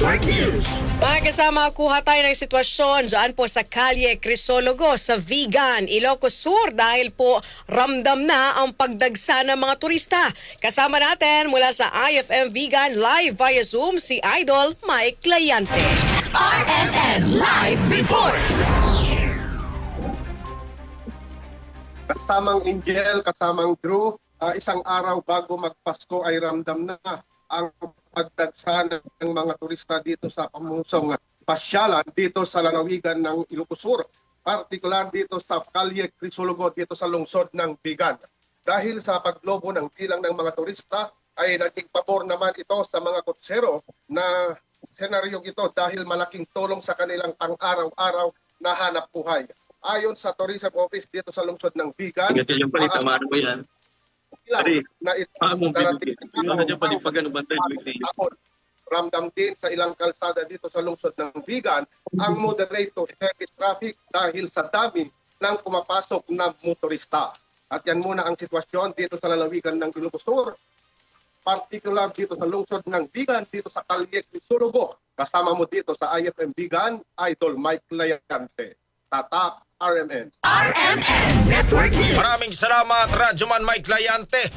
Network News. Mga kasama, kuha tayo ng sitwasyon dyan po sa Kalye Crisologo sa Vigan, Ilocos Sur dahil po ramdam na ang pagdagsa ng mga turista. Kasama natin mula sa IFM Vigan live via Zoom si Idol Mike Layante. RMN Live Report. Kasamang Angel, kasamang Drew, isang araw bago magpasko ay ramdam na ang pagdagsa ng mga turista dito sa pamusong pasyalan dito sa lalawigan ng Ilocos Sur, partikular dito sa Kalye Crisologo dito sa lungsod ng Vigan. Dahil sa paglobo ng bilang ng mga turista ay naging pabor naman ito sa mga kutsero na senaryong ito dahil malaking tulong sa kanilang pang-araw-araw na hanap buhay. Ayon sa Tourism Office dito sa lungsod ng Vigan, Ganyan yung palitamaan mo yan. na ito ramdam din sa ilang kalsada dito sa lungsod ng Vigan ang moderate to heavy traffic dahil sa dami ng pumapasok na motorista. At yan muna ang sitwasyon dito sa lalawigan ng Ilocos Sur, particular dito sa lungsod ng Vigan, dito sa Kalye Crisologo. Kasama mo dito sa IFM Vigan, Idol Mike Layante. Tatak RMN. RMN Network News. Maraming salamat, Radyoman Mike Layante.